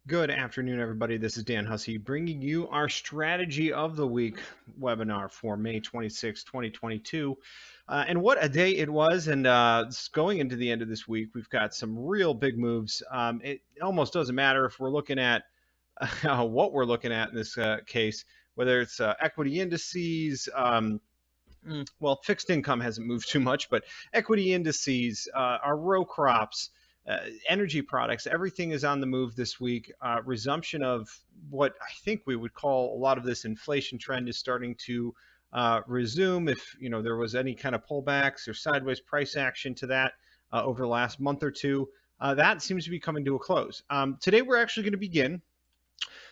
Good afternoon, everybody. This is Dan Hussey bringing you our Strategy of the Week webinar for May 26, 2022. And what a day it was. And going into the end of this week, we've got some real big moves. It almost doesn't matter if we're looking at what we're looking at in this case, whether it's equity indices. Well, fixed income hasn't moved too much, but equity indices, our row crops, energy products, everything is on the move this week. Resumption of what I think we would call a lot of this inflation trend is starting to resume. If there was any kind of pullbacks or sideways price action to that over the last month or two, that seems to be coming to a close. Today we're actually going to begin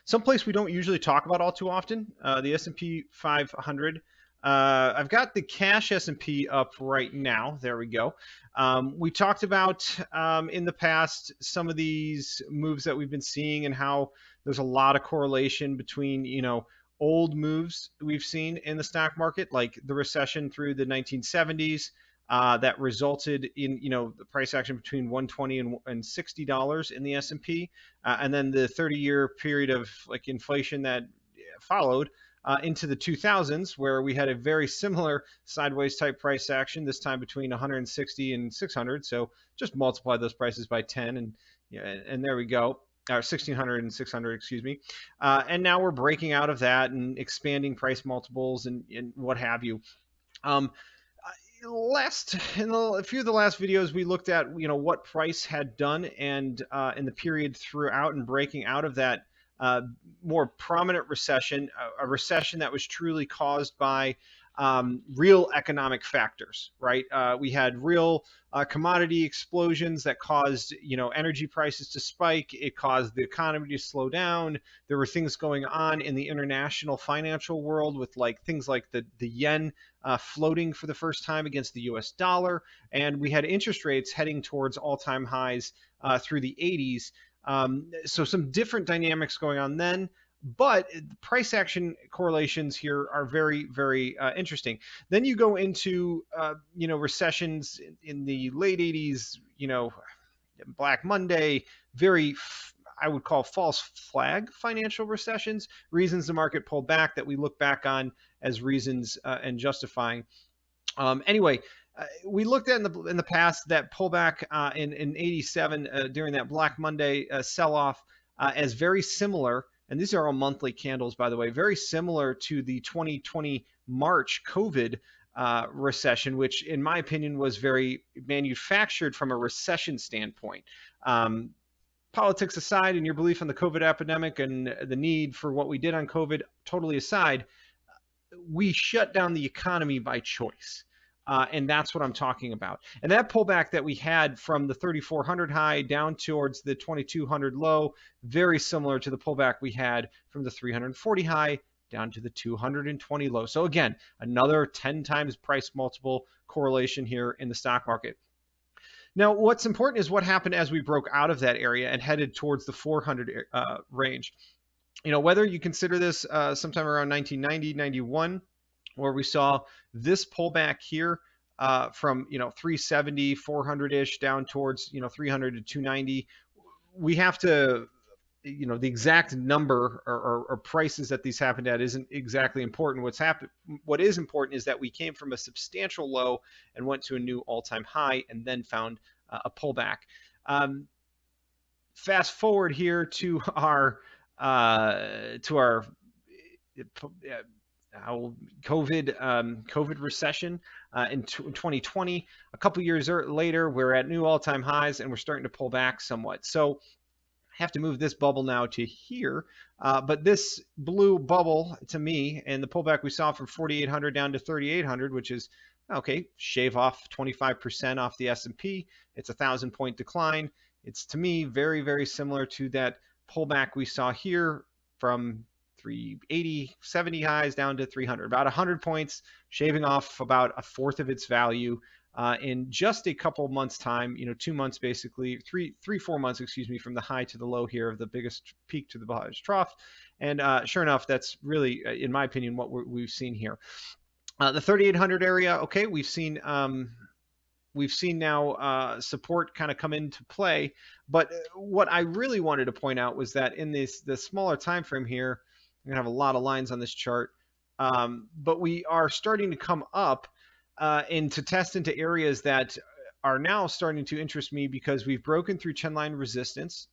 someplace we don't usually talk about all too often, the S&P 500. I've got the cash S&P up right now. There we go. We talked about in the past some of these moves that we've been seeing and how there's a lot of correlation between, old moves we've seen in the stock market, like the recession through the 1970s. That resulted in the price action between 120 and $60 in the S&P, and then the 30-year period of like inflation that followed into the 2000s, where we had a very similar sideways type price action, this time between 160 and 600. So just multiply those prices by 10, and there we go. Or 1600 and 600, excuse me. And now we're breaking out of that and expanding price multiples and what have you. In a few of the last videos, we looked at what price had done and in the period throughout and breaking out of that more prominent recession, a recession that was truly caused by real economic factors, right? We had real commodity explosions that caused, energy prices to spike. It caused the economy to slow down. There were things going on in the international financial world with things like the yen floating for the first time against the US dollar. And we had interest rates heading towards all-time highs through the 80s. So some different dynamics going on then, but price action correlations here are very, very interesting. Then you go into, recessions in the late 80s, Black Monday, I would call false flag financial recessions, reasons the market pulled back that we look back on as reasons and justifying. Anyway, we looked at in the past that pullback in 87 during that Black Monday sell-off as very similar, and these are all monthly candles, by the way, very similar to the 2020 March COVID recession, which in my opinion was very manufactured from a recession standpoint. Politics aside and your belief in the COVID epidemic and the need for what we did on COVID totally aside, we shut down the economy by choice. And that's what I'm talking about. And that pullback that we had from the 3,400 high down towards the 2,200 low, very similar to the pullback we had from the 340 high down to the 220 low. So again, another 10 times price multiple correlation here in the stock market. Now, what's important is what happened as we broke out of that area and headed towards the 400 range. Whether you consider this sometime around 1990, 91, where we saw this pullback here from 370, 400-ish down towards 300 to 290. We have to, the exact number or prices that these happened at isn't exactly important. What is important is that we came from a substantial low and went to a new all-time high and then found a pullback. Fast forward here to our COVID recession in 2020. A couple years later, we're at new all-time highs and we're starting to pull back somewhat. So I have to move this bubble now to here. But this blue bubble to me and the pullback we saw from 4,800 down to 3,800, which is okay, shave off 25% off the S&P. It's a 1,000-point decline. It's to me very, very similar to that pullback we saw here from 380, 70 highs down to 300, about 100 points, shaving off about a fourth of its value in just a couple of months' time, 2 months basically, 4 months, excuse me, from the high to the low here of the biggest peak to the highest trough. And sure enough, that's really, in my opinion, what we've seen here. The 3,800 area, okay, we've seen We've seen now support kind of come into play. But what I really wanted to point out was that in the smaller time frame here, I'm gonna have a lot of lines on this chart, but we are starting to come up and to test into areas that are now starting to interest me because we've broken through trendline resistance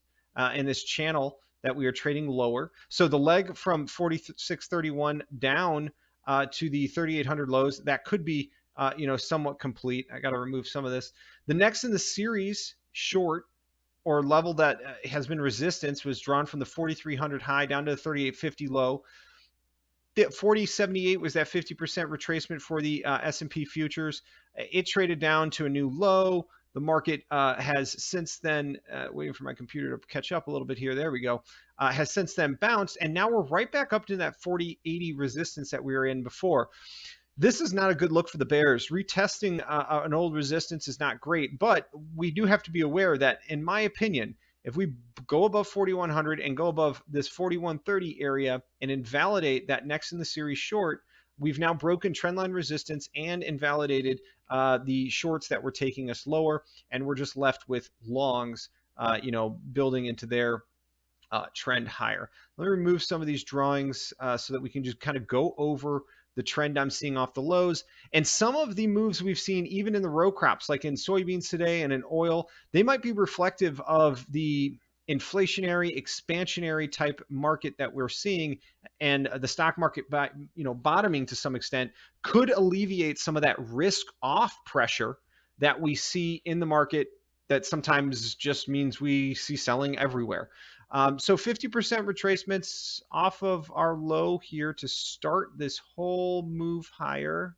in this channel that we are trading lower. So the leg from 46.31 down to the 3,800 lows, that could be somewhat complete. I got to remove some of this. The next in the series short or level that has been resistance was drawn from the 4,300 high down to the 3,850 low. 40.78 was that 50% retracement for the S&P futures. It traded down to a new low. The market has since then, waiting for my computer to catch up a little bit here. There we go. Has since then bounced, and now we're right back up to that 40.80 resistance that we were in before. This is not a good look for the bears. Retesting an old resistance is not great, but we do have to be aware that, in my opinion, if we go above 4,100 and go above this 4,130 area and invalidate that next in the series short, we've now broken trendline resistance and invalidated the shorts that were taking us lower, and we're just left with longs, building into their trend higher. Let me remove some of these drawings so that we can just kind of go over the trend I'm seeing off the lows. And some of the moves we've seen even in the row crops, like in soybeans today and in oil, they might be reflective of the inflationary, expansionary type market that we're seeing, and the stock market, bottoming to some extent, could alleviate some of that risk off pressure that we see in the market that sometimes just means we see selling everywhere. So 50% retracements off of our low here to start this whole move higher.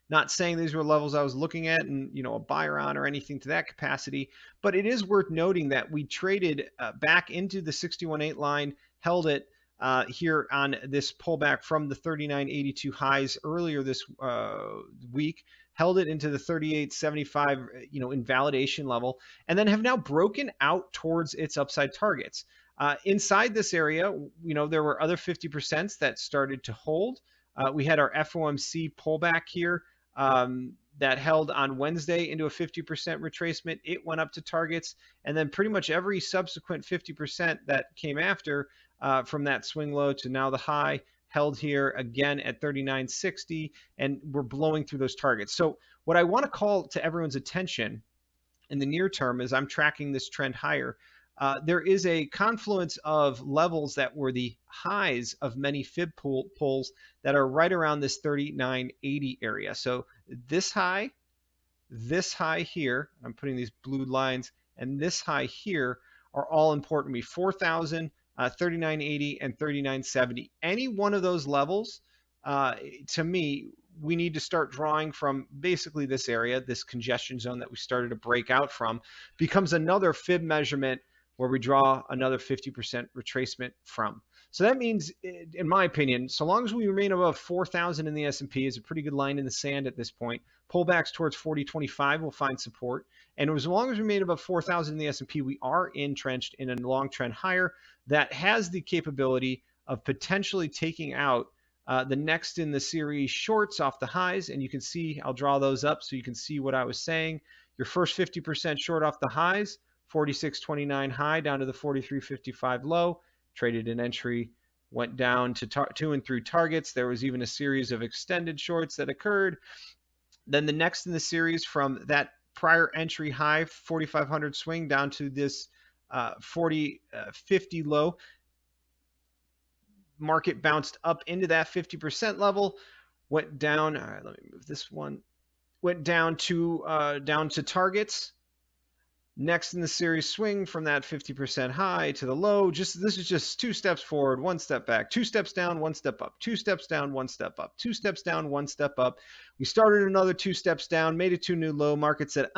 Not saying these were levels I was looking at and a buyer on or anything to that capacity, but it is worth noting that we traded back into the 61.8 line, held it here on this pullback from the 39.82 highs earlier this week, held it into the 38.75 invalidation level, and then have now broken out towards its upside targets. Inside this area, there were other 50% that started to hold. We had our FOMC pullback here that held on Wednesday into a 50% retracement. It went up to targets, and then pretty much every subsequent 50% that came after from that swing low to now the high held here again at 39.60, and we're blowing through those targets. So what I want to call to everyone's attention in the near term as I'm tracking this trend higher, there is a confluence of levels that were the highs of many fib pulls that are right around this 39.80 area. So this high here, I'm putting these blue lines, and this high here are all important to me. 4,000, 39.80, and 39.70. Any one of those levels, to me, we need to start drawing from basically this area, this congestion zone that we started to break out from, becomes another fib measurement where we draw another 50% retracement from. So that means, in my opinion, so long as we remain above 4,000 in the S&P, is a pretty good line in the sand at this point. Pullbacks towards 40.25 will find support. And as long as we remain above 4,000 in the S&P, we are entrenched in a long trend higher that has the capability of potentially taking out the next in the series shorts off the highs. And you can see, I'll draw those up so you can see what I was saying. Your first 50% short off the highs, 46.29 high down to the 43.55 low, traded an entry, went down to and through targets. There was even a series of extended shorts that occurred. Then the next in the series from that prior entry high, 4,500 swing down to this 40.50 low, market bounced up into that 50% level, went down. All right, let me move this one. Went down to targets. Next in the series swing from that 50% high to the low. This is just 2 steps forward, 1 step back, 2 steps down, 1 step up, 2 steps down, 1 step up, 2 steps down, 1 step up. We started another 2 steps down, made it to a new low. Market said,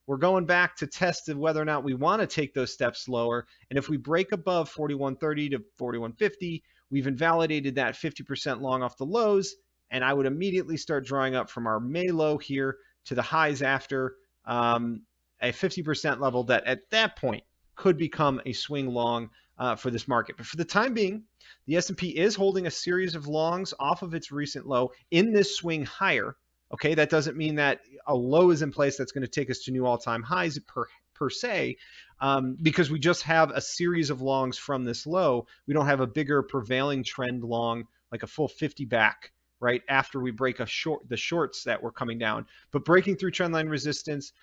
we're going back to test whether or not we want to take those steps lower. And if we break above 41.30 to 41.50, we've invalidated that 50% long off the lows. And I would immediately start drawing up from our May low here to the highs after, a 50% level that at that point could become a swing long for this market. But for the time being, the S&P is holding a series of longs off of its recent low in this swing higher Okay, that doesn't mean that a low is in place that's going to take us to new all-time highs per se, because we just have a series of longs from this low. We don't have a bigger prevailing trend long, like a full 50 back, right, after we break the shorts that were coming down. But breaking through trendline resistance,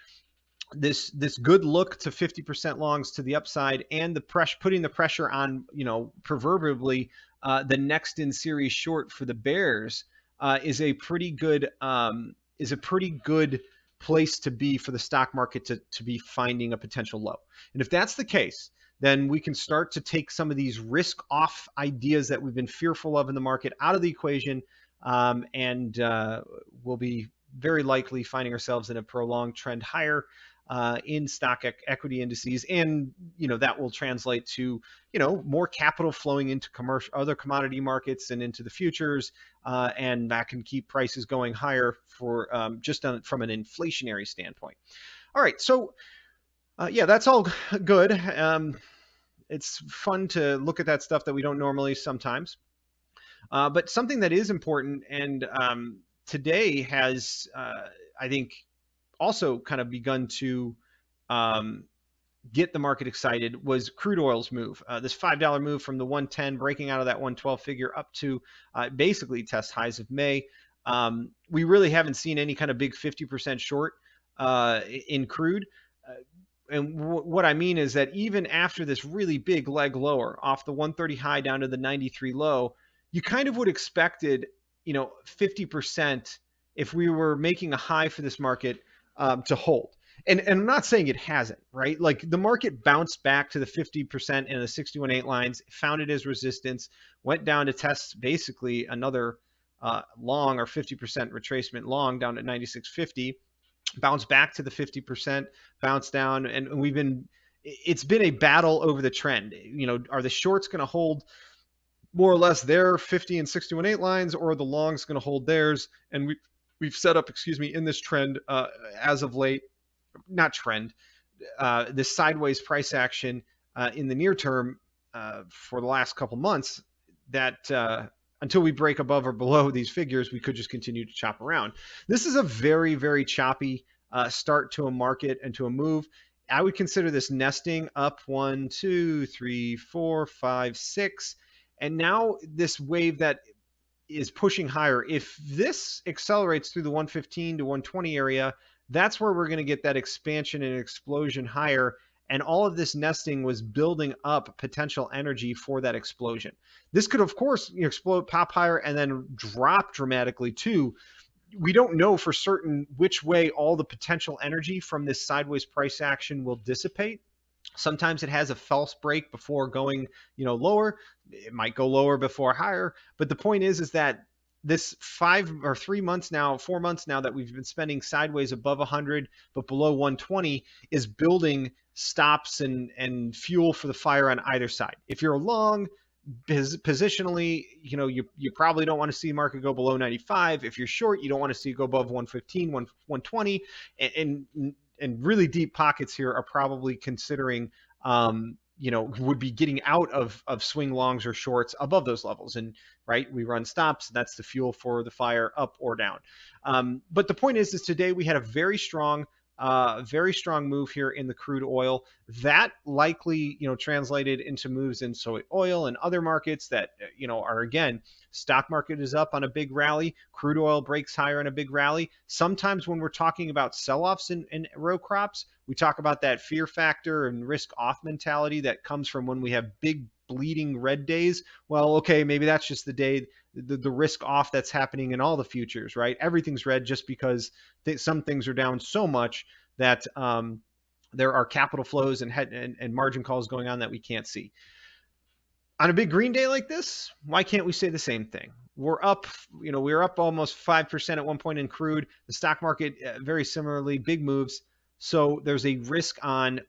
this good look to 50% longs to the upside, and putting the pressure on, proverbially, the next in series short for the bears, is a pretty good place to be for the stock market to be finding a potential low. And if that's the case, then we can start to take some of these risk off ideas that we've been fearful of in the market out of the equation, and we'll be very likely finding ourselves in a prolonged trend higher in stock equity indices, and that will translate to more capital flowing into other commodity markets and into the futures, and that can keep prices going higher for from an inflationary standpoint. All right, so yeah, that's all good. It's fun to look at that stuff that we don't normally sometimes, but something that is important, and today has I think also kind of begun to get the market excited, was crude oil's move. This $5 move from the 110, breaking out of that 112 figure up to basically test highs of May. We really haven't seen any kind of big 50% short in crude. And what I mean is that even after this really big leg lower off the 130 high down to the 93 low, you kind of would expected, 50% if we were making a high for this market to hold. And I'm not saying it hasn't, right? Like, the market bounced back to the 50% and the 61.8 lines, found it as resistance, went down to test basically another long or 50% retracement long down at 96.50, bounced back to the 50%, bounced down, and it's been a battle over the trend. Are the shorts going to hold more or less their 50 and 61.8 lines, or are the longs going to hold theirs? And we've set up, in this trend as of late, not trend, this sideways price action in the near term for the last couple months, that until we break above or below these figures, we could just continue to chop around. This is a very, very choppy start to a market and to a move. I would consider this nesting up 1, 2, 3, 4, 5, 6, and now this wave that is pushing higher. If this accelerates through the 115 to 120 area, that's where we're going to get that expansion and explosion higher. And all of this nesting was building up potential energy for that explosion. This could, of course, explode, pop higher, and then drop dramatically too. We don't know for certain which way all the potential energy from this sideways price action will dissipate. Sometimes it has a false break before going, lower. It might go lower before higher. But the point is that this 4 months now that we've been spending sideways above 100 but below 120 is building stops and fuel for the fire on either side. If you're long, positionally, you probably don't want to see the market go below 95. If you're short, you don't want to see it go above 115, 120, and really deep pockets here are probably considering would be getting out of swing longs or shorts above those levels. And right, we run stops. That's the fuel for the fire, up or down. But the point is today we had a very strong move here in the crude oil that likely translated into moves in soy oil and other markets that are, again, stock market is up on a big rally, crude oil breaks higher in a big rally. Sometimes when we're talking about sell-offs in row crops, we talk about that fear factor and risk off mentality that comes from when we have big bleeding red days. Well, okay, maybe that's just the day, the risk off that's happening in all the futures, right? Everything's red just because some things are down so much that there are capital flows and margin calls going on that we can't see. On a big green day like this, why can't we say the same thing? We're up, we were up almost 5% at one point in crude. The stock market, very similarly, big moves. So there's a risk on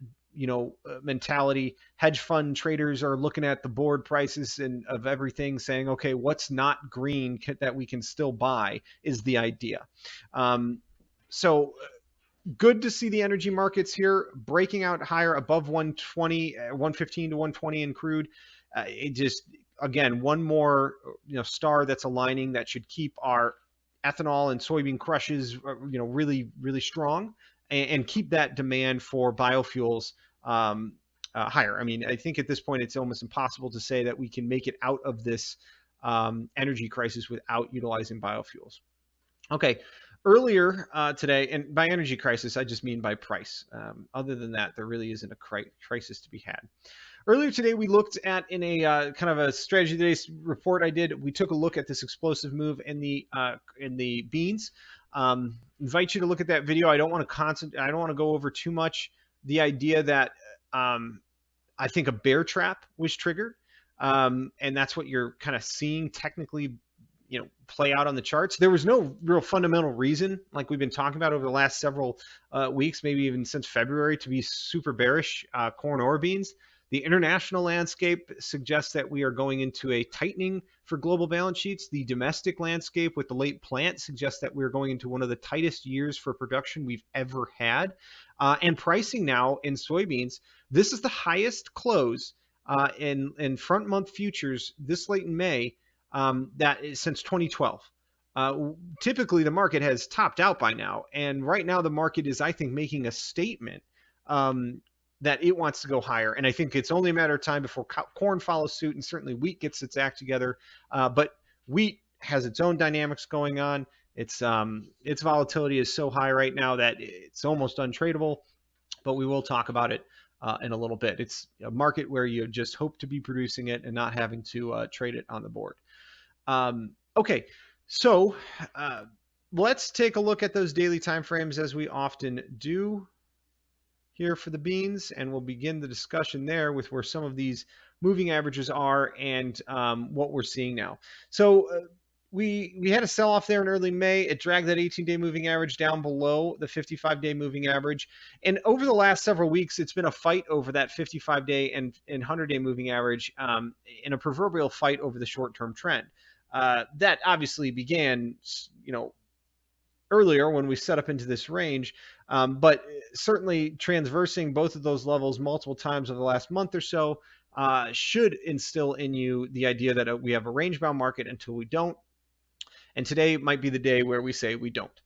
mentality. Hedge fund traders are looking at the board prices and of everything, saying, okay, what's not green that we can still buy is the idea. So good to see the energy markets here breaking out higher above 120, 115 to 120 in crude. It just, again, one more star that's aligning that should keep our ethanol and soybean crushes, really, really strong, and keep that demand for biofuels higher. I mean, I think at this point it's almost impossible to say that we can make it out of this energy crisis without utilizing biofuels. Okay, earlier today, and by energy crisis, I just mean by price. Other than that, there really isn't a crisis to be had. Earlier today, we looked at in a kind of a strategy today's report I did. We took a look at this explosive move in the beans. Invite you to look at that video. I don't want to go over too much the idea that I think a bear trap was triggered, and that's what you're kind of seeing technically, play out on the charts. There was no real fundamental reason, like we've been talking about over the last several weeks, maybe even since February, to be super bearish corn or beans. The international landscape suggests that we are going into a tightening for global balance sheets. The domestic landscape with the late plant suggests that we're going into one of the tightest years for production we've ever had. And pricing now in soybeans, this is the highest close in front month futures this late in May that is since 2012. Typically, the market has topped out by now. And right now, the market is, I think, making a statement that it wants to go higher. And I think it's only a matter of time before corn follows suit, and certainly wheat gets its act together. But wheat has its own dynamics going on. Its volatility is so high right now that it's almost untradeable, but we will talk about it in a little bit. It's a market where you just hope to be producing it and not having to trade it on the board. Okay, so let's take a look at those daily timeframes as we often do here for the beans, and we'll begin the discussion there with where some of these moving averages are and what we're seeing now. So we had a sell-off there in early May. It dragged that 18-day moving average down below the 55-day moving average. And over the last several weeks, it's been a fight over that 55-day and 100-day moving average in a proverbial fight over the short-term trend. That obviously began, earlier when we set up into this range, but certainly transversing both of those levels multiple times over the last month or so should instill in you the idea that we have a range-bound market until we don't. And today might be the day where we say we don't.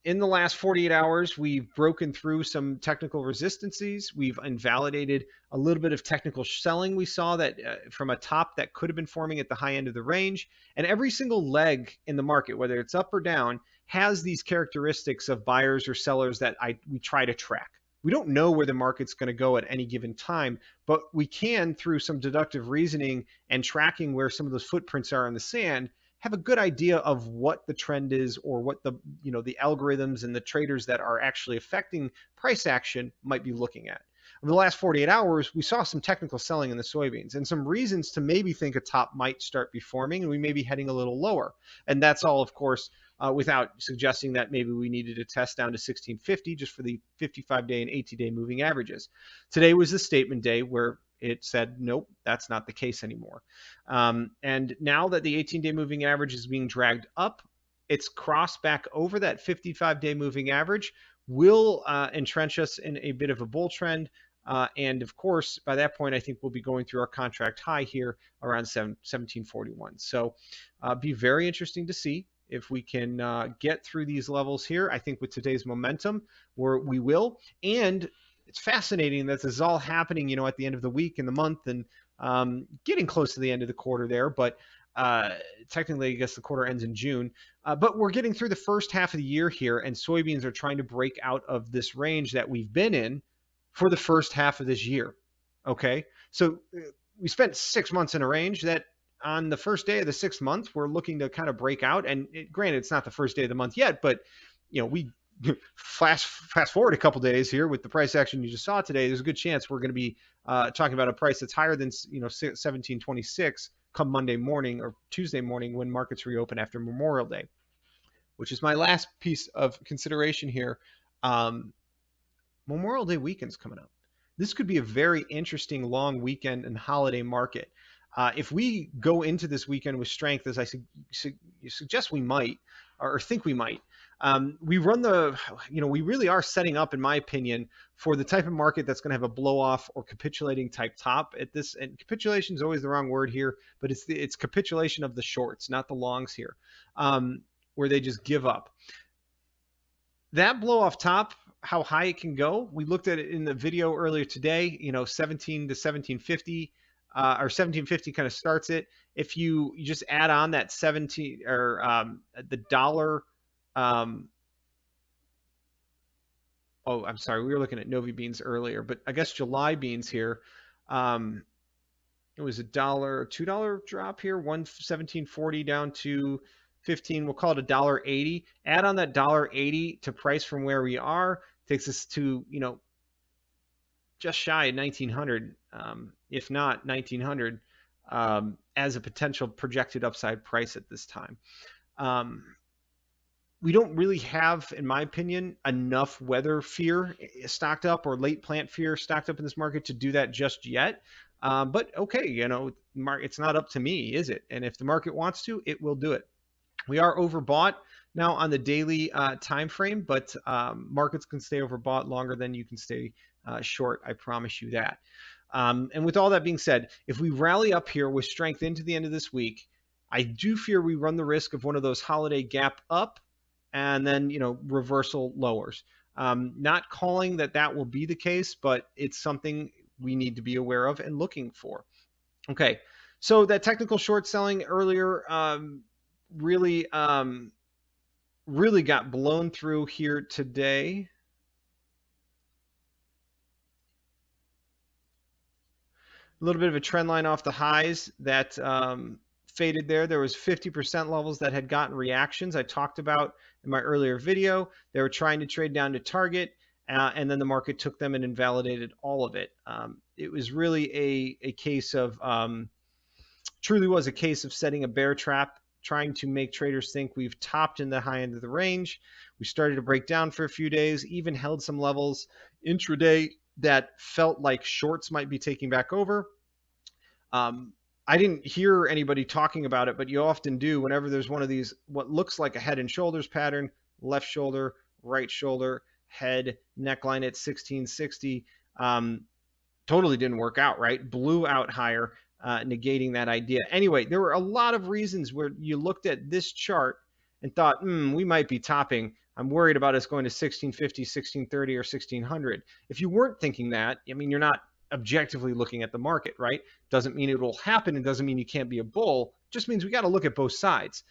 In the last 48 hours, we've broken through some technical resistances. We've invalidated a little bit of technical selling. We saw that from a top that could have been forming at the high end of the range. And every single leg in the market, whether it's up or down, has these characteristics of buyers or sellers that we try to track. We don't know where the market's going to go at any given time, but we can, through some deductive reasoning and tracking where some of those footprints are in the sand, have a good idea of what the trend is or what the algorithms and the traders that are actually affecting price action might be looking at. Over the last 48 hours, we saw some technical selling in the soybeans and some reasons to maybe think a top might start be forming and we may be heading a little lower. And that's all, of course, without suggesting that maybe we needed to test down to 1650 just for the 55-day and 80-day moving averages. Today was the statement day where it said, nope, that's not the case anymore. And now that the 18-day moving average is being dragged up, it's crossed back over that 55-day moving average, will entrench us in a bit of a bull trend. And of course, by that point, I think we'll be going through our contract high here around 1741. So be very interesting to see if we can get through these levels here. I think with today's momentum, we will. And it's fascinating that this is all happening, at the end of the week and the month and getting close to the end of the quarter there. But technically, I guess the quarter ends in June. But we're getting through the first half of the year here, and soybeans are trying to break out of this range that we've been in for the first half of this year. Okay, so we spent 6 months in a range that on the first day of the 6th month, we're looking to kind of break out. And granted, it's not the first day of the month yet, but we fast forward a couple days here with the price action you just saw today. There's a good chance we're going to be talking about a price that's higher than 1726 come Monday morning or Tuesday morning when markets reopen after Memorial Day, which is my last piece of consideration here. Memorial Day weekend's coming up. This could be a very interesting long weekend and holiday market. If we go into this weekend with strength, as I suggest we might, or think we might, we really are setting up, in my opinion, for the type of market that's going to have a blow off or capitulating type top at this. And capitulation is always the wrong word here, but it's capitulation of the shorts, not the longs here. where they just give up. That blow off top, how high it can go, we looked at it in the video earlier today, 17 to 1750, or 1750 kind of starts it. If you just add on that 17 or the dollar, oh, I'm sorry, we were looking at Novi beans earlier, but I guess July beans here, it was $2 drop here, 117.40 down to 15. We'll call it $1.80. Add on that $1.80 to price from where we are, takes us to just shy of 1900, if not 1900, as a potential projected upside price at this time. We don't really have, in my opinion, enough weather fear stocked up or late plant fear stocked up in this market to do that just yet. But okay, it's not up to me, is it? And if the market wants to, it will do it. We are overbought now on the daily time frame, but markets can stay overbought longer than you can stay short. I promise you that. And with all that being said, if we rally up here with strength into the end of this week, I do fear we run the risk of one of those holiday gap up and then reversal lowers. Not calling that will be the case, but it's something we need to be aware of and looking for. Okay, so that technical short selling earlier really got blown through here today. A little bit of a trend line off the highs that faded there. There was 50% levels that had gotten reactions I talked about in my earlier video. They were trying to trade down to target, and then the market took them and invalidated all of it. It was really a case of, truly was a case of setting a bear trap, trying to make traders think we've topped in the high end of the range. We started to break down for a few days, even held some levels intraday that felt like shorts might be taking back over. I didn't hear anybody talking about it, but you often do whenever there's one of these, what looks like a head and shoulders pattern, left shoulder, right shoulder, head, neckline at 1660. Totally didn't work out, right? Blew out higher, negating that idea. Anyway, there were a lot of reasons where you looked at this chart and thought, we might be topping. I'm worried about us going to 1650, 1630, or 1600. If you weren't thinking that, I mean, you're not objectively looking at the market, right? Doesn't mean it will happen. It doesn't mean you can't be a bull. It just means we got to look at both sides.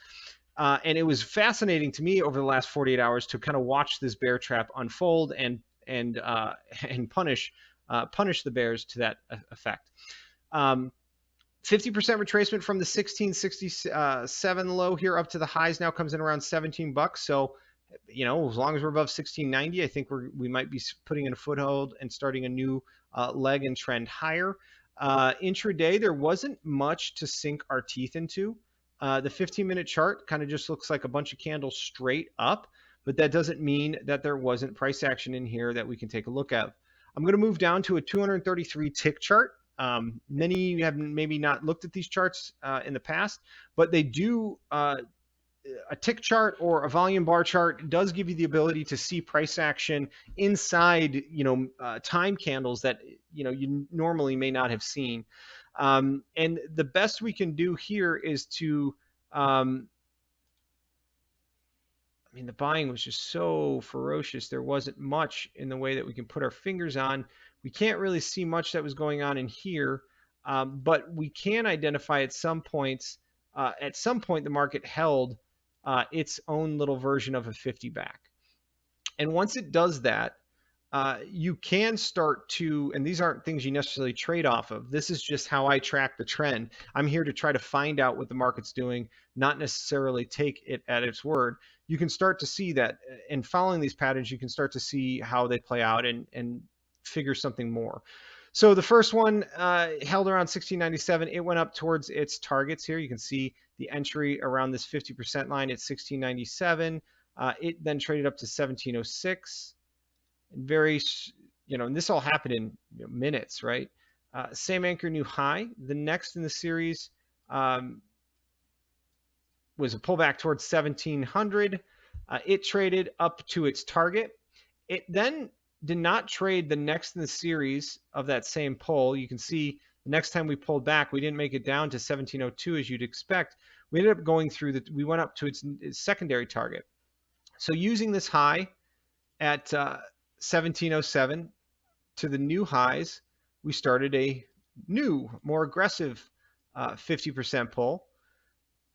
And it was fascinating to me over the last 48 hours to kind of watch this bear trap unfold and punish the bears to that effect. 50% retracement from the 1667 low here up to the highs now comes in around $17. So, as long as we're above 1690, I think we might be putting in a foothold and starting a new leg and trend higher. Intraday, there wasn't much to sink our teeth into. The 15-minute chart kind of just looks like a bunch of candles straight up, but that doesn't mean that there wasn't price action in here that we can take a look at. I'm going to move down to a 233 tick chart. Many have maybe not looked at these charts in the past, but they do. A tick chart or a volume bar chart does give you the ability to see price action inside, time candles that, you normally may not have seen. And the best we can do here is to, the buying was just so ferocious. There wasn't much in the way that we can put our fingers on. We can't really see much that was going on in here, but we can identify at some points, the market held its own little version of a 50 back. And once it does that, you can start to, and these aren't things you necessarily trade off of. This is just how I track the trend. I'm here to try to find out what the market's doing, not necessarily take it at its word. You can start to see that, and following these patterns, you can start to see how they play out and figure something more. So the first one held around 1697. It went up towards its targets here. You can see the entry around this 50% line at 1697. It then traded up to 1706. Very, and this all happened in minutes, right? Same anchor, new high. The next in the series was a pullback towards 1700. It traded up to its target. It then did not trade the next in the series of that same pull. You can see the next time we pulled back, we didn't make it down to 1702 as you'd expect. we ended up going through that. We went up to its secondary target. So using this high at 1707 to the new highs, we started a new, more aggressive 50% pull.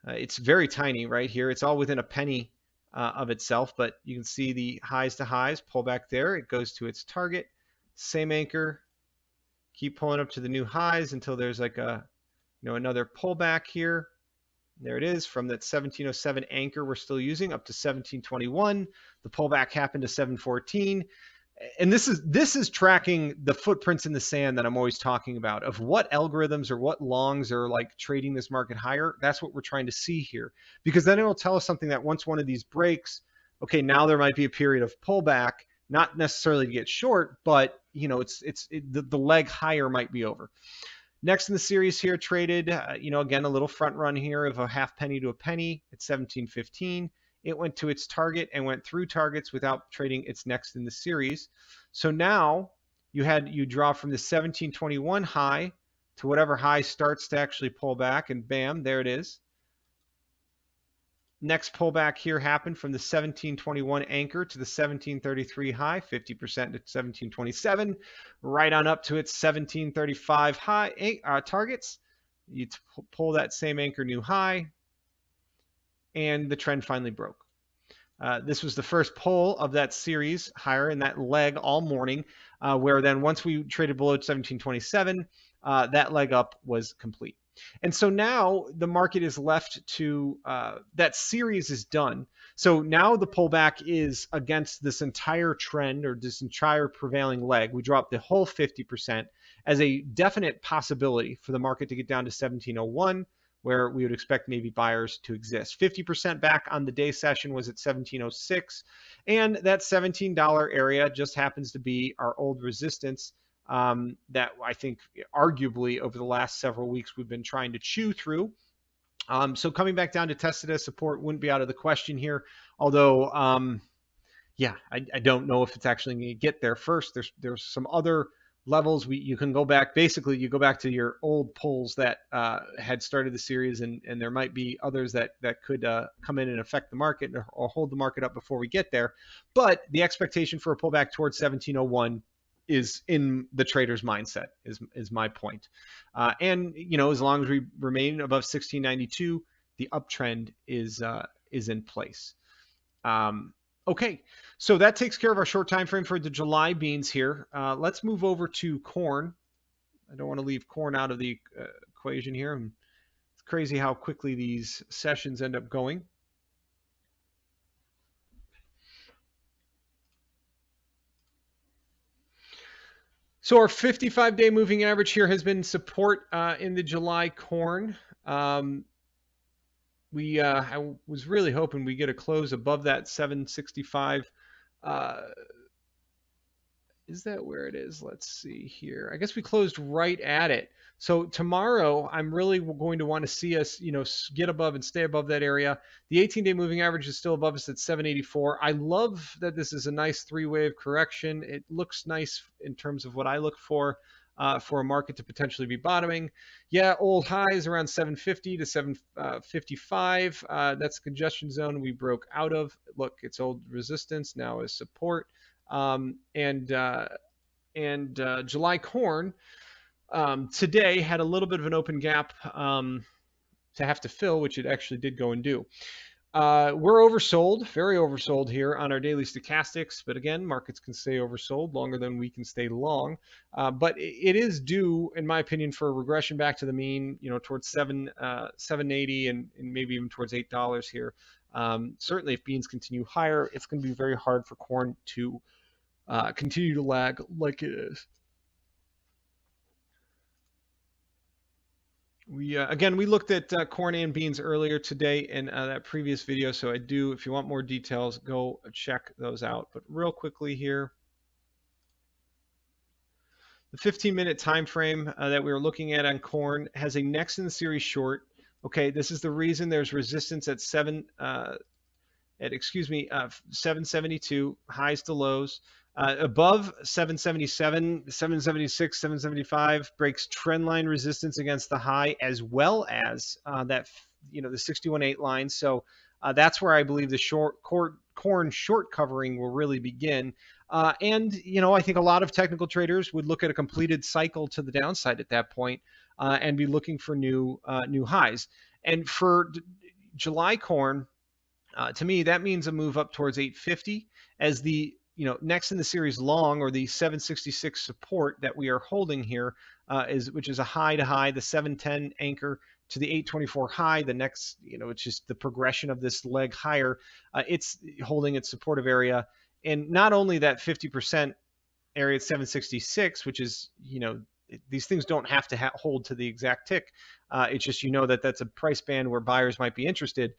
It's very tiny right here. It's all within a penny of itself, but you can see the highs to highs pull back there. It goes to its target, same anchor, keep pulling up to the new highs until there's like a, another pullback here. There it is, from that 1707 anchor we're still using up to 1721. The pullback happened to 714. And this is tracking the footprints in the sand that I'm always talking about, of what algorithms or what longs are like trading this market higher. That's what we're trying to see here, because then it'll tell us something that once one of these breaks, okay, now there might be a period of pullback, not necessarily to get short, but the leg higher might be over. Next in the series here, traded, again, a little front run here of a half penny to a penny at 1715. It went to its target and went through targets without trading its next in the series. So now you draw from the 1721 high to whatever high starts to actually pull back, and bam, there it is. Next pullback here happened from the 1721 anchor to the 1733 high, 50% to 1727, right on up to its 1735 high targets. You pull that same anchor new high, and the trend finally broke. This was the first pull of that series higher in that leg all morning, where then once we traded below 1727, that leg up was complete. And so now the market is left to, that series is done. So now the pullback is against this entire trend or this entire prevailing leg. We dropped the whole 50% as a definite possibility for the market to get down to 1701, where we would expect maybe buyers to exist. 50% back on the day session was at 1706. And that $17 area just happens to be our old resistance that I think arguably over the last several weeks we've been trying to chew through. So coming back down to tested as support wouldn't be out of the question here. Although, I don't know if it's actually going to get there first. There's some other levels you can go back. Basically, you go back to your old pulls that had started the series, and there might be others that could come in and affect the market or hold the market up before we get there. But the expectation for a pullback towards 1701 is in the trader's mindset, is my point. And as long as we remain above 1692, the uptrend is in place. Okay, so that takes care of our short time frame for the July beans here. Let's move over to corn. I don't want to leave corn out of the equation here. It's crazy how quickly these sessions end up going. So our 55-day moving average here has been support in the July corn. I was really hoping we get a close above that 765. Is that where it is? Let's see here. I guess we closed right at it. So tomorrow, I'm really going to want to see us, get above and stay above that area. The 18-day moving average is still above us at 784. I love that this is a nice three-wave correction. It looks nice in terms of what I look for a market to potentially be bottoming. Yeah, old highs around 750 to 755. That's the congestion zone we broke out of. Look, it's old resistance now is support. And July corn today had a little bit of an open gap to have to fill, which it actually did go and do. We're oversold, very oversold here on our daily stochastics, but again, markets can stay oversold longer than we can stay long. But it is due, in my opinion, for a regression back to the mean, towards 780 and maybe even towards $8 here. Certainly, if beans continue higher, it's going to be very hard for corn to continue to lag like it is. We looked at corn and beans earlier today in that previous video, so if you want more details, go check those out. But real quickly here, the 15-minute time frame that we were looking at on corn has a next in the series short. Okay, this is the reason there's resistance at 772 highs to lows. Above 777, 776, 775 breaks trendline resistance against the high, as well as that the 61.8 line. So that's where I believe the corn short covering will really begin. And I think a lot of technical traders would look at a completed cycle to the downside at that point, and be looking for new highs. And for July corn, to me, that means a move up towards 850 as the next in the series long, or the 766 support that we are holding here, which is a high to high, the 710 anchor to the 824 high. The next, it's just the progression of this leg higher. It's holding its supportive area, and not only that 50% area at 766, which is these things don't have to hold to the exact tick. It's just that that's a price band where buyers might be interested.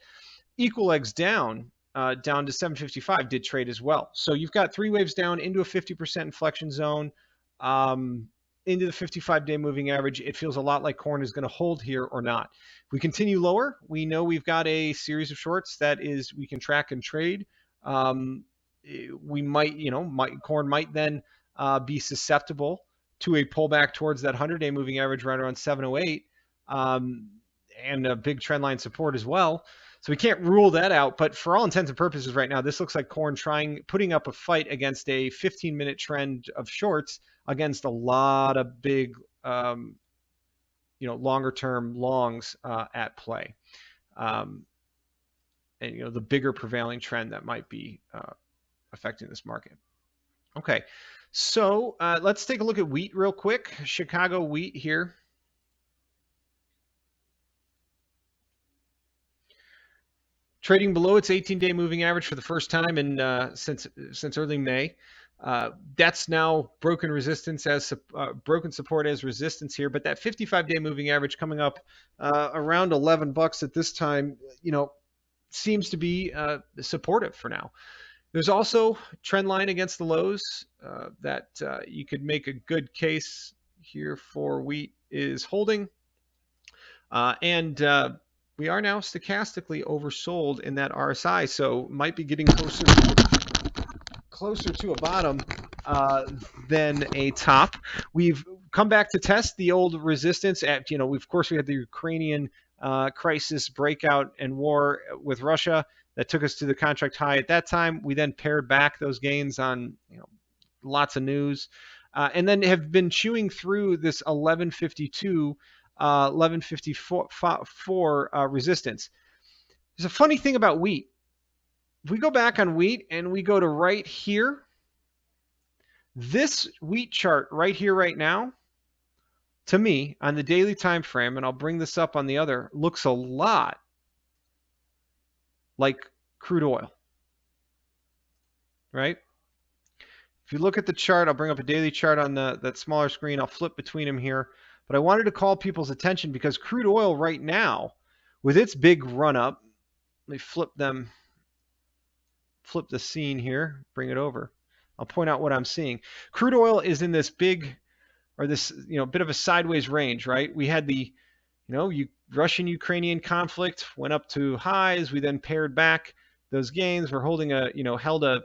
Equal legs down to 755 did trade as well. So you've got 3 waves down into a 50% inflection zone, into the 55-day moving average. It feels a lot like corn is going to hold here or not. If we continue lower, we know we've got a series of shorts that we can track and trade. We might, corn might then be susceptible to a pullback towards that 100-day moving average right around 708, and a big trend line support as well. So we can't rule that out, but for all intents and purposes right now, this looks like corn putting up a fight against a 15-minute trend of shorts against a lot of big, longer-term longs at play, and the bigger prevailing trend that might be affecting this market. Okay, so let's take a look at wheat real quick. Chicago wheat here. Trading below its 18-day moving average for the first time since early May. That's now broken resistance as broken support as resistance here, but that 55-day moving average coming up around $11 at this time, seems to be supportive for now. There's also trend line against the lows that you could make a good case here for wheat is holding, and we are now stochastically oversold in that RSI, so might be getting closer to a bottom than a top. We've come back to test the old resistance at, of course, we had the Ukrainian crisis breakout and war with Russia that took us to the contract high at that time. We then pared back those gains on lots of news, and then have been chewing through this 1152 1154 resistance. There's a funny thing about wheat. If we go back on wheat and we go to right here, this wheat chart right here right now, to me on the daily time frame, and I'll bring this up on the other, looks a lot like crude oil, right? If you look at the chart, I'll bring up a daily chart on that smaller screen. I'll flip between them here. But I wanted to call people's attention because crude oil right now, with its big run up, let me flip the scene here, bring it over. I'll point out what I'm seeing. Crude oil is in this big, or this, bit of a sideways range, right? We had the, Russian-Ukrainian conflict went up to highs. We then pared back those gains. We're holding held a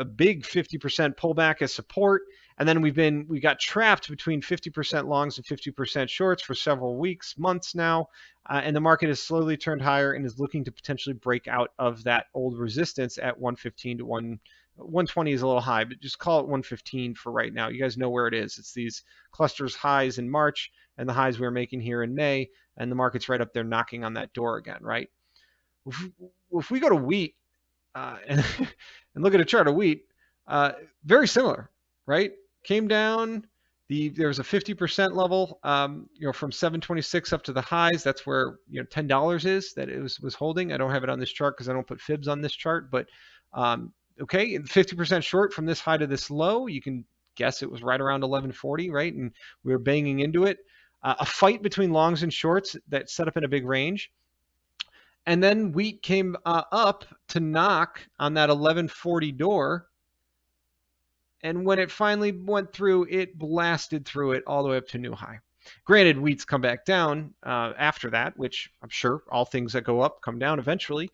big 50% pullback as support. And then we got trapped between 50% longs and 50% shorts for several weeks, months now. And the market has slowly turned higher and is looking to potentially break out of that old resistance at 115 to 120 is a little high, but just call it 115 for right now. You guys know where it is. It's these clusters highs in March and the highs we're making here in May, and the market's right up there knocking on that door again, right? If we go to wheat and look at a chart of wheat, very similar, right? Came down. There was a 50% level, from 726 up to the highs. That's where $10 is that it was holding. I don't have it on this chart because I don't put fibs on this chart, but okay, 50% short from this high to this low. You can guess it was right around 1140, right? And we were banging into it. A fight between longs and shorts that set up in a big range. And then wheat came up to knock on that 1140 door. And when it finally went through, it blasted through it all the way up to new high. Granted, wheat's come back down after that, which I'm sure all things that go up come down eventually.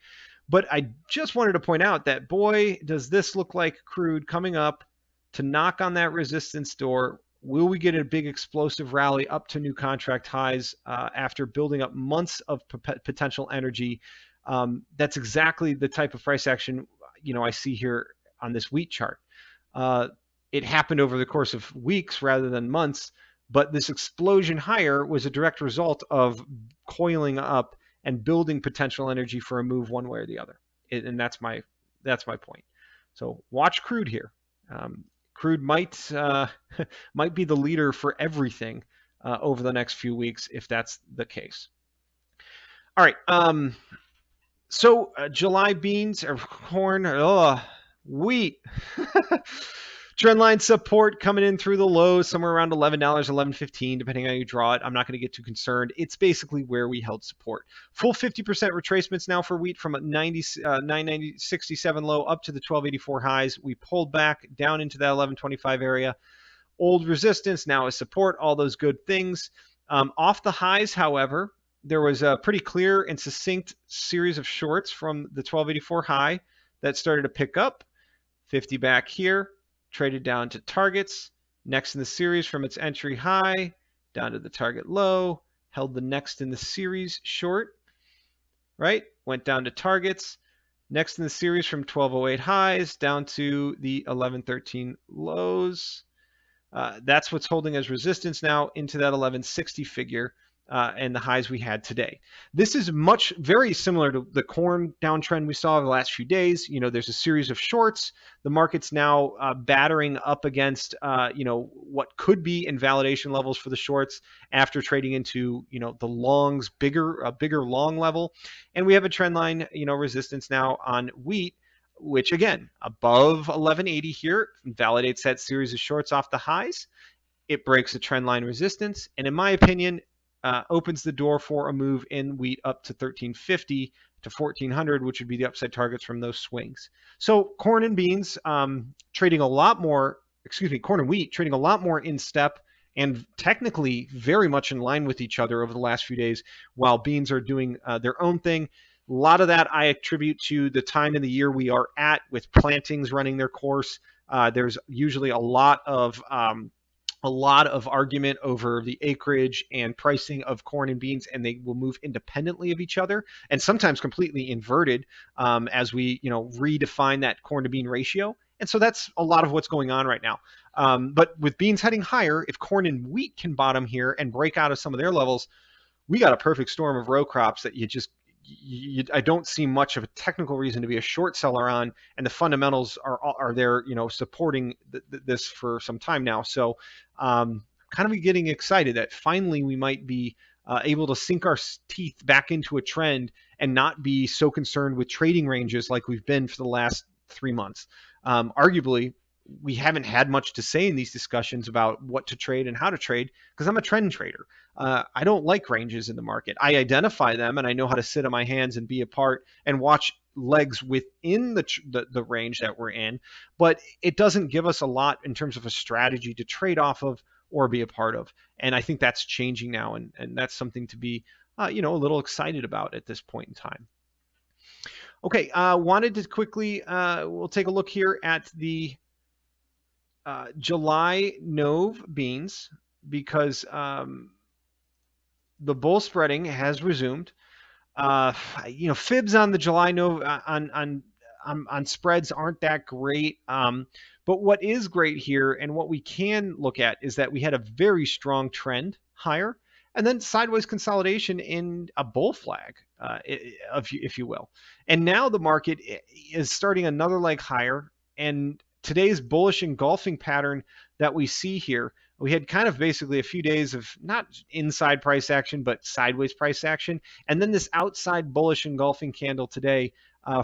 But I just wanted to point out that, boy, does this look like crude coming up to knock on that resistance door Will we get a big explosive rally up to new contract highs after building up months of potential energy? That's exactly the type of price action I see here on this wheat chart. It happened over the course of weeks rather than months, but this explosion higher was a direct result of coiling up and building potential energy for a move one way or the other. And that's my point. So watch crude here. Crude might might be the leader for everything over the next few weeks if that's the case. All right. So July beans or corn, wheat. Trendline support coming in through the lows, somewhere around $11, $11.15, depending on how you draw it. I'm not going to get too concerned. It's basically where we held support. Full 50% retracements now for wheat from a 990.67 low up to the 12.84 highs. We pulled back down into that 11.25 area. Old resistance, now is support, all those good things. Off the highs, however, there was a pretty clear and succinct series of shorts from the 12.84 high that started to pick up. 50 back here. Traded down to targets. Next in the series from its entry high down to the target low. Held the next in the series short. Right? Went down to targets. Next in the series from 1208 highs down to the 1113 lows. That's what's holding as resistance now into that 1160 figure. And the highs we had today. This is very similar to the corn downtrend we saw over the last few days. There's a series of shorts. The market's now battering up against, what could be invalidation levels for the shorts after trading into, the longs, bigger long level. And we have a trend line, resistance now on wheat, which again, above 1180 here, validates that series of shorts off the highs. It breaks the trend line resistance. And in my opinion, opens the door for a move in wheat up to 1350 to 1400, which would be the upside targets from those swings. So corn and beans trading a lot more, corn and wheat trading a lot more in step and technically very much in line with each other over the last few days, while beans are doing their own thing. A lot of that I attribute to the time in the year we are at, with plantings running their course. There's usually a lot of argument over the acreage and pricing of corn and beans, and they will move independently of each other and sometimes completely inverted as we redefine that corn to bean ratio. And so that's a lot of what's going on right now. But with beans heading higher, if corn and wheat can bottom here and break out of some of their levels, we got a perfect storm of row crops that I don't see much of a technical reason to be a short seller on, and the fundamentals are there, supporting this for some time now. So kind of getting excited that finally we might be able to sink our teeth back into a trend and not be so concerned with trading ranges like we've been for the last 3 months. Arguably, we haven't had much to say in these discussions about what to trade and how to trade because I'm a trend trader. I don't like ranges in the market. I identify them and I know how to sit on my hands and be a part and watch legs within the range that we're in, but it doesn't give us a lot in terms of a strategy to trade off of or be a part of. And I think that's changing now, and that's something to be a little excited about at this point in time. Okay, wanted to quickly, we'll take a look here at the July Nove beans because the bull spreading has resumed. Fibs on the July Nove on spreads aren't that great. But what is great here and what we can look at is that we had a very strong trend higher and then sideways consolidation in a bull flag, if you will. And now the market is starting another leg higher, and today's bullish engulfing pattern that we see here, we had kind of basically a few days of not inside price action, but sideways price action. And then this outside bullish engulfing candle today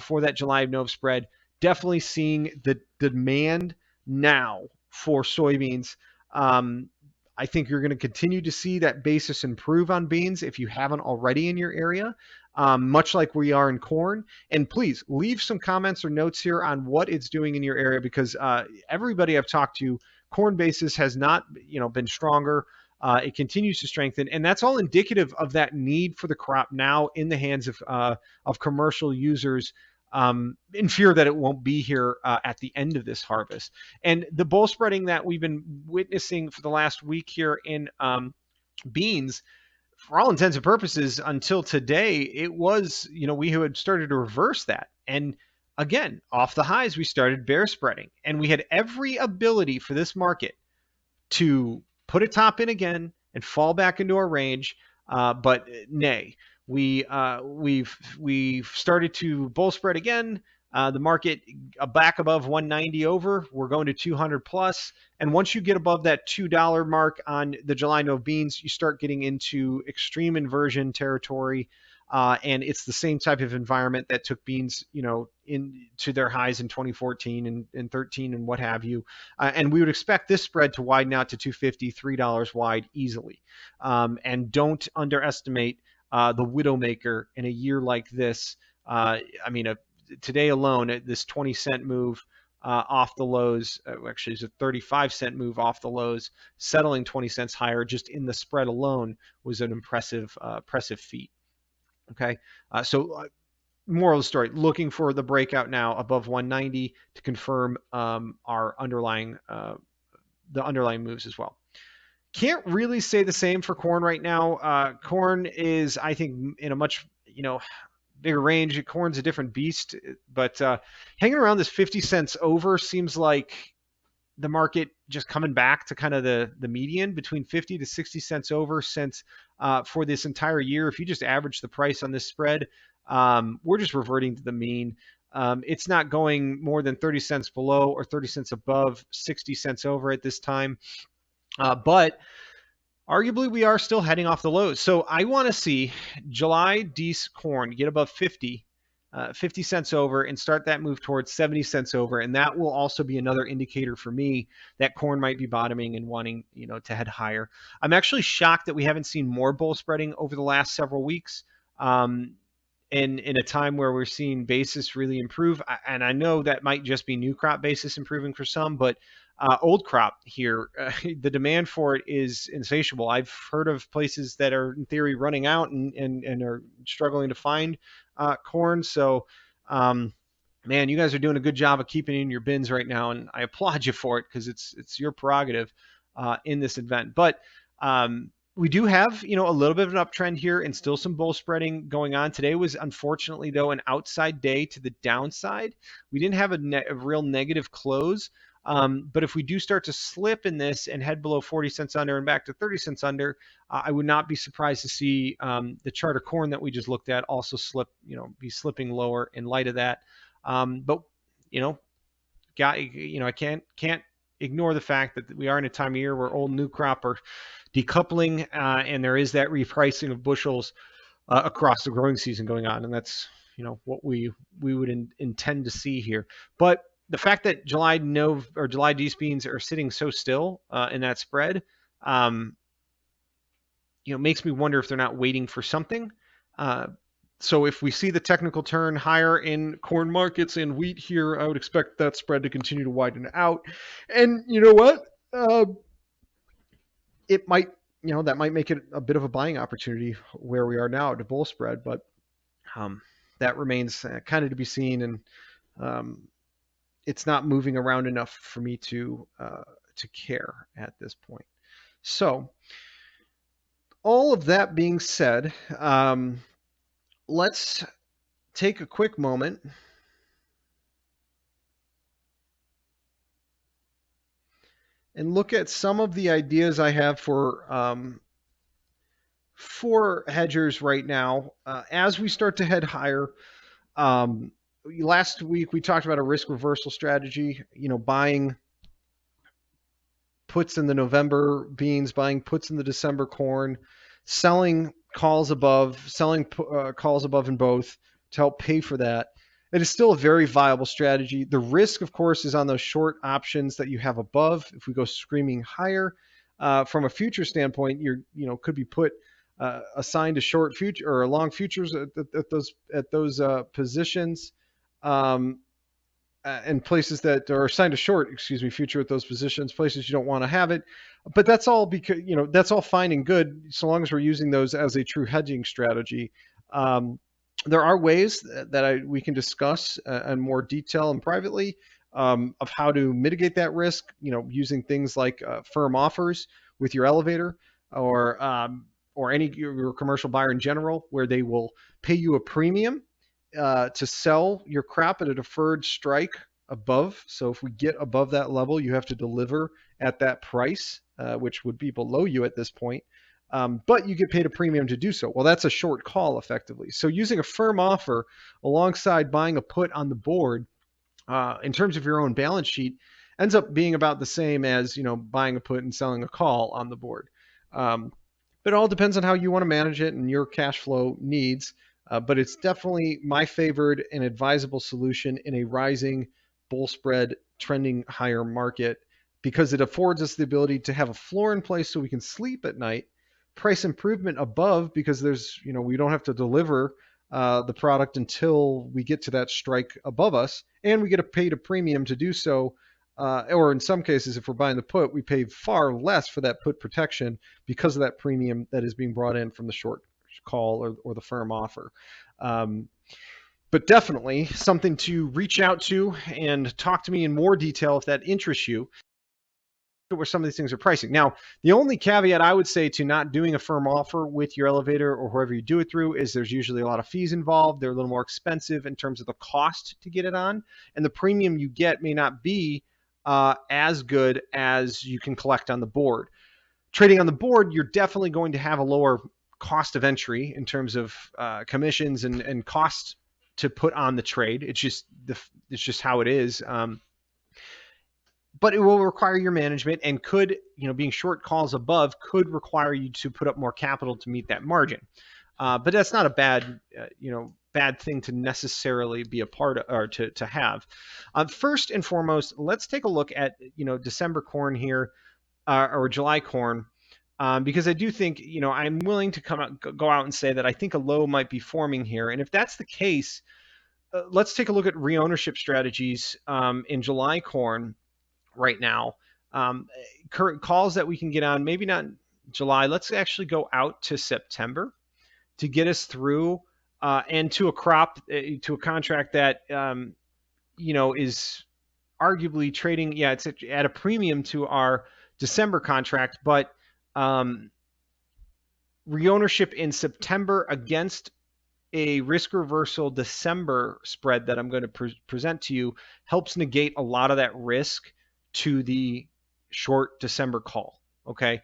for that July Nove spread, definitely seeing the demand now for soybeans. I think you're going to continue to see that basis improve on beans if you haven't already in your area, much like we are in corn. And please leave some comments or notes here on what it's doing in your area, because everybody I've talked to, corn basis has not been stronger. It continues to strengthen, and that's all indicative of that need for the crop now in the hands of commercial users in fear that it won't be here at the end of this harvest. And the bull spreading that we've been witnessing for the last week here in beans, for all intents and purposes, until today, it was, we had started to reverse that. And again, off the highs, we started bear spreading, and we had every ability for this market to put a top in again and fall back into our range. But nay, we've started to bull spread again. The market back above 190 over. We're going to 200 plus. And once you get above that $2 mark on the July no beans, you start getting into extreme inversion territory. And it's the same type of environment that took beans, into their highs in 2014 and 13 and what have you. And we would expect this spread to widen out to $2.50, $3 wide easily. And don't underestimate the widowmaker in a year like this. Today alone, this 20-cent move off the lows, actually it's a 35-cent move off the lows, settling 20 cents higher just in the spread alone was an impressive feat. Okay, so moral of the story, looking for the breakout now above 190 to confirm our underlying moves as well. Can't really say the same for corn right now. Corn is, I think, in a much bigger range. Corn's a different beast, but hanging around this 50 cents over seems like the market just coming back to kind of the median between 50 to 60 cents over since for this entire year. If you just average the price on this spread, we're just reverting to the mean. It's not going more than 30 cents below or 30 cents above 60 cents over at this time. But arguably, we are still heading off the lows. So I want to see July Dees corn get above 50 cents over and start that move towards 70 cents over. And that will also be another indicator for me that corn might be bottoming and wanting, to head higher. I'm actually shocked that we haven't seen more bull spreading over the last several weeks. In a time where we're seeing basis really improve. And I know that might just be new crop basis improving for some, but old crop here, the demand for it is insatiable. I've heard of places that are in theory running out and are struggling to find corn. So, man, you guys are doing a good job of keeping it in your bins right now, and I applaud you for it because it's your prerogative in this event. But we do have, a little bit of an uptrend here and still some bull spreading going on. Today was unfortunately, though, an outside day to the downside. We didn't have a real negative close. But if we do start to slip in this and head below 40 cents under and back to 30 cents under, I would not be surprised to see the chart of corn that we just looked at also be slipping lower in light of that. But I can't ignore the fact that we are in a time of year where old and new crop are decoupling, and there is that repricing of bushels across the growing season going on, and that's what we would intend to see here. But the fact that July Dees beans are sitting so still in that spread, makes me wonder if they're not waiting for something. So if we see the technical turn higher in corn markets and wheat here, I would expect that spread to continue to widen out. And you know what? It might, that might make it a bit of a buying opportunity where we are now at a bull spread, but that remains kind of to be seen. And it's not moving around enough for me to care at this point. So all of that being said, let's take a quick moment and look at some of the ideas I have for hedgers right now as we start to head higher. Last week we talked about a risk reversal strategy, buying puts in the November beans, buying puts in the December corn, selling calls above in both to help pay for that. It is still a very viable strategy. The risk, of course, is on those short options that you have above. If we go screaming higher, from a future standpoint, could be put assigned to short future or long futures at those positions, and places that are assigned to short, future at those positions, places you don't want to have it. But that's all because that's all fine and good so long as we're using those as a true hedging strategy. There are ways that we can discuss in more detail and privately of how to mitigate that risk, using things like firm offers with your elevator, or any your commercial buyer in general, where they will pay you a premium to sell your crop at a deferred strike above. So if we get above that level, you have to deliver at that price, which would be below you at this point. But you get paid a premium to do so. Well, that's a short call effectively. So using a firm offer alongside buying a put on the board, in terms of your own balance sheet, ends up being about the same as buying a put and selling a call on the board. But it all depends on how you want to manage it and your cash flow needs. But it's definitely my favored and advisable solution in a rising bull spread trending higher market, because it affords us the ability to have a floor in place so we can sleep at night. Price improvement above, because we don't have to deliver the product until we get to that strike above us, and we get paid a premium to do so. Or in some cases, if we're buying the put, we pay far less for that put protection because of that premium that is being brought in from the short call or the firm offer. But definitely something to reach out to and talk to me in more detail if that interests you, where some of these things are pricing. Now, the only caveat I would say to not doing a firm offer with your elevator or whoever you do it through is there's usually a lot of fees involved. They're a little more expensive in terms of the cost to get it on, and the premium you get may not be as good as you can collect on the board. Trading on the board, you're definitely going to have a lower cost of entry in terms of commissions and cost to put on the trade. It's just how it is. But it will require your management, and could, being short calls above could require you to put up more capital to meet that margin. But that's not a bad thing to necessarily be a part of, or to have. First and foremost, let's take a look at December corn here, or July corn, because I do think I'm willing to go out and say that I think a low might be forming here, and if that's the case, let's take a look at reownership strategies in July corn right now. Current calls that we can get on, maybe not July. Let's actually go out to September to get us through and to a crop, to a contract that is arguably trading. Yeah, it's at a premium to our December contract, but reownership in September against a risk reversal December spread that I'm going to present to you helps negate a lot of that risk to the short December call. Okay.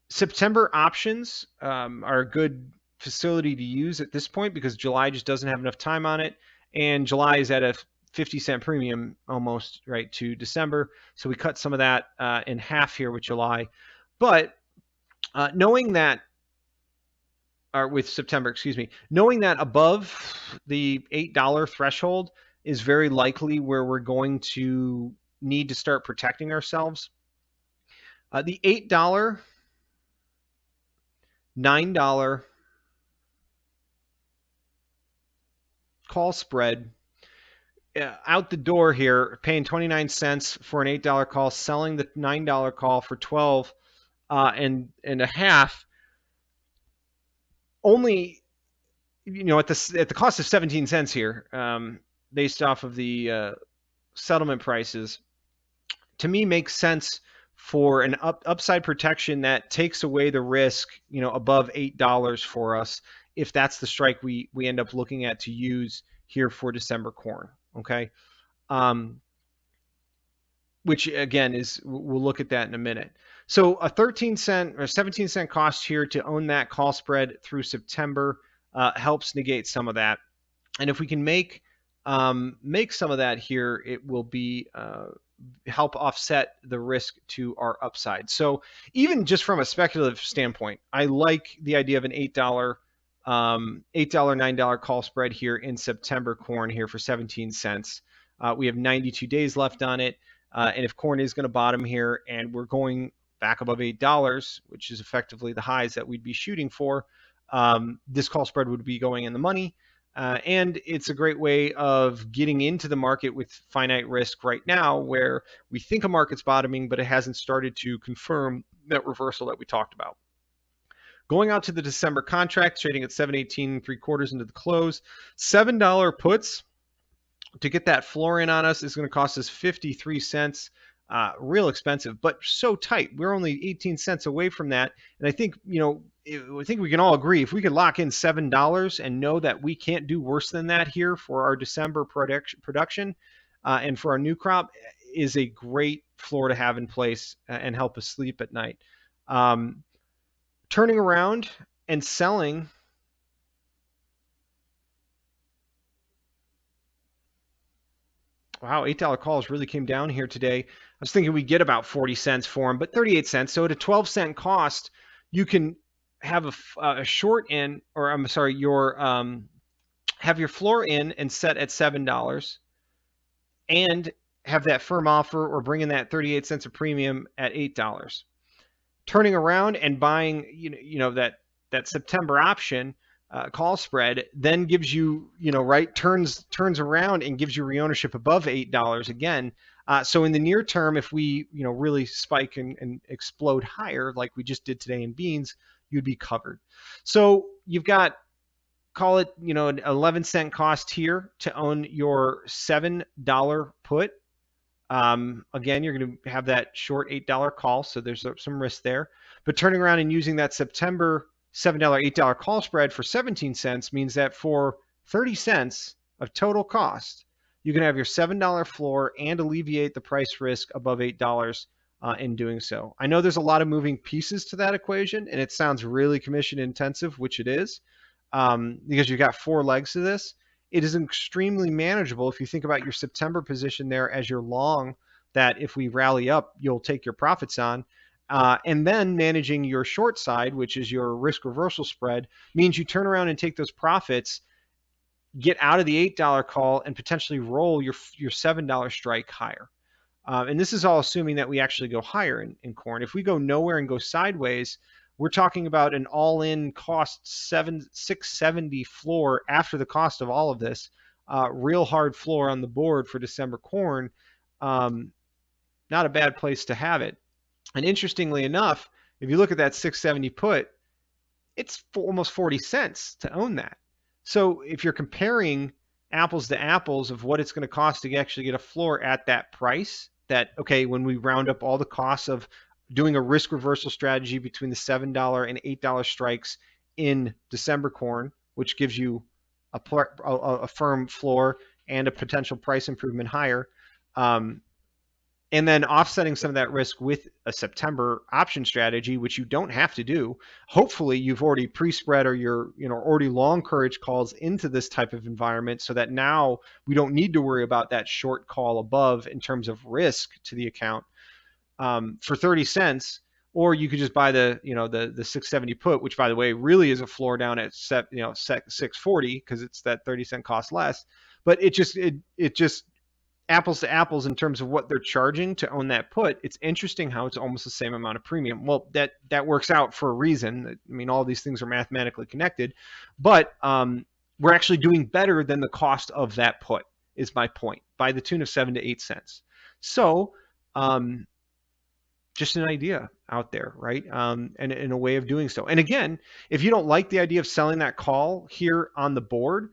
September options are a good facility to use at this point because July just doesn't have enough time on it. And July is at a 50-cent premium almost, right, to December. So we cut some of that in half here with July. But knowing that, or with September, excuse me, knowing that above the $8 threshold is very likely where we're going to need to start protecting ourselves. The $8, $9 call spread, out the door here, paying 29 cents for an $8 call, selling the $9 call for 12 and a half, only at the cost of 17 cents here, based off of the settlement prices, to me makes sense for an upside protection that takes away the risk, above $8 for us, if that's the strike we end up looking at to use here for December corn. Okay. Which again we'll look at that in a minute. So a 13 cent or 17 cent cost here to own that call spread through September helps negate some of that. And if we can make some of that here, it will be help offset the risk to our upside. So even just from a speculative standpoint, I like the idea of an $8, $9 call spread here in September corn here for 17 cents. We have 92 days left on it. And if corn is going to bottom here and we're going back above $8, which is effectively the highs that we'd be shooting for, this call spread would be going in the money. And it's a great way of getting into the market with finite risk right now, where we think a market's bottoming, but it hasn't started to confirm that reversal that we talked about. Going out to the December contract, trading at 7.18 3/4 into the close. $7 puts to get that floor in on us is going to cost us 53 cents. Real expensive, but so tight. We're only 18 cents away from that. And I think, I think we can all agree if we could lock in $7 and know that we can't do worse than that here for our December production and for our new crop is a great floor to have in place and help us sleep at night. Turning around and selling. Wow, $8 calls really came down here today. I was thinking we'd get about 40 cents for them, but 38 cents. So at a 12-cent cost, you can have a short in, or I'm sorry, have your floor in and set at $7 and have that firm offer or bring in that 38 cents of premium at $8. Turning around and buying, that September option call spread then gives you, turns around and gives you reownership above $8 again. So in the near term, if we, really spike and explode higher, like we just did today in beans, you'd be covered. So you've got, call it, an 11-cent cost here to own your $7 put. Again, you're going to have that short $8 call, so there's some risk there. But turning around and using that September $7, $8 call spread for 17 cents means that for 30 cents of total cost, you can have your $7 floor and alleviate the price risk above $8 in doing so. I know there's a lot of moving pieces to that equation, and it sounds really commission intensive, which it is, because you've got 4 legs to this. It is extremely manageable if you think about your September position there as your long that if we rally up, you'll take your profits on. And then managing your short side, which is your risk reversal spread, means you turn around and take those profits, get out of the $8 call, and potentially roll your $7 strike higher. And this is all assuming that we actually go higher in corn. If we go nowhere and go sideways, we're talking about an all-in cost $670 floor after the cost of all of this. Real hard floor on the board for December corn. Not a bad place to have it. And interestingly enough, if you look at that 670 put, it's almost 40 cents to own that. So if you're comparing apples to apples of what it's going to cost to actually get a floor at that price, that, okay, when we round up all the costs of doing a risk reversal strategy between the $7 and $8 strikes in December corn, which gives you a firm floor and a potential price improvement higher, and then offsetting some of that risk with a September option strategy, which you don't have to do. Hopefully you've already pre-spread or you're already long courage calls into this type of environment so that now we don't need to worry about that short call above in terms of risk to the account for 30 cents. Or you could just buy the 670 put, which by the way really is a floor down at 640 because it's that 30-cent cost less. But it just apples to apples in terms of what they're charging to own that put. It's interesting how it's almost the same amount of premium. Well, that works out for a reason. I mean, all these things are mathematically connected, but we're actually doing better than the cost of that put, is my point, by the tune of 7 to 8 cents. So just an idea out there, right? And a way of doing so. And again, if you don't like the idea of selling that call here on the board,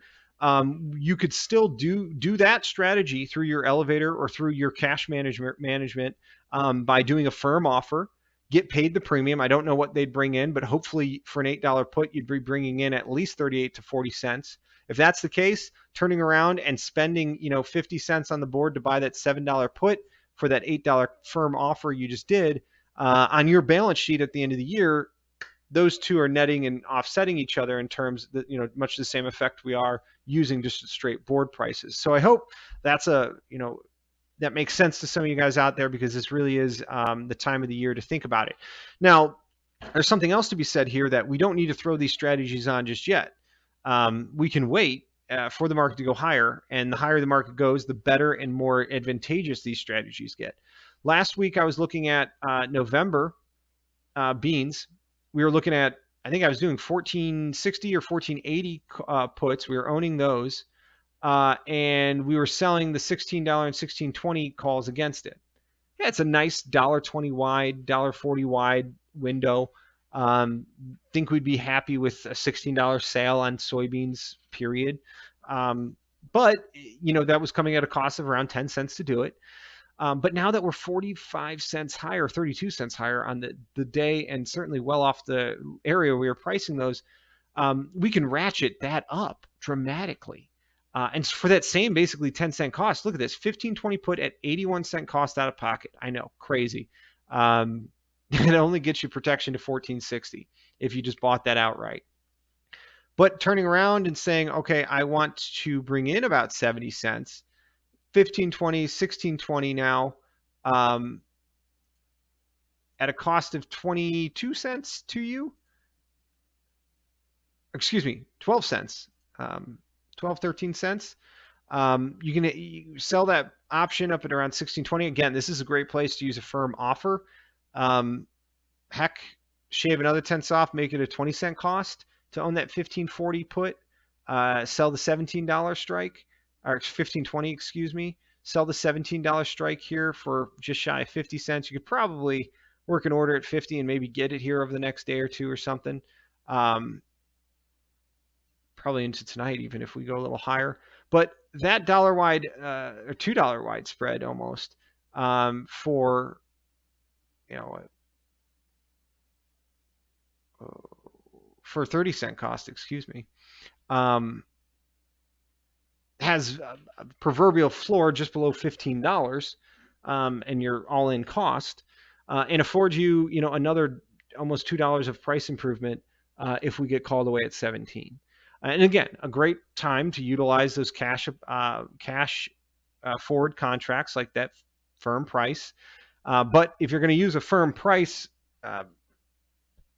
you could still do that strategy through your elevator or through your cash management by doing a firm offer, get paid the premium. I don't know what they'd bring in, but hopefully for an $8 put, you'd be bringing in at least 38 to 40 cents. If that's the case, turning around and spending 50 cents on the board to buy that $7 put for that $8 firm offer you just did on your balance sheet at the end of the year, those two are netting and offsetting each other in terms that, much the same effect we are using just straight board prices. So I hope that's that makes sense to some of you guys out there, because this really is the time of the year to think about it. Now, there's something else to be said here, that we don't need to throw these strategies on just yet. We can wait for the market to go higher, and the higher the market goes, the better and more advantageous these strategies get. Last week, I was looking at November beans. We were looking at, I think I was doing 1460 or 1480 puts. We were owning those, and we were selling the $16 and 1620 calls against it. Yeah, it's a nice $1.20 wide, $1.40 wide window. Think we'd be happy with a $16 sale on soybeans, period. But that was coming at a cost of around 10 cents to do it. But now that we're 45 cents higher, 32 cents higher on the day, and certainly well off the area we were pricing those, we can ratchet that up dramatically. And for that same basically 10-cent cost, look at this, 1520 put at 81-cent cost out of pocket. I know, crazy. It only gets you protection to 1460 if you just bought that outright. But turning around and saying, okay, I want to bring in about 70 cents, 1520, 1620 now, at a cost of 22 cents to you. Excuse me, 12 cents, 12, 13 cents. You can sell that option up at around 1620. Again, this is a great place to use a firm offer. Heck, shave another 10 cents off, make it a 20-cent cost to own that 1540 put. Sell the $17 strike, or 1520, excuse me. Sell the $17 strike here for just shy of 50 cents. You could probably work an order at 50 and maybe get it here over the next day or two or something. Probably into tonight, even if we go a little higher. But that dollar wide or $2 wide spread almost for for 30-cent cost, excuse me, has a proverbial floor just below $15, and your all-in cost, and affords you, another almost $2 of price improvement if we get called away at 17. And again, a great time to utilize those cash forward contracts like that firm price. But if you're going to use a firm price,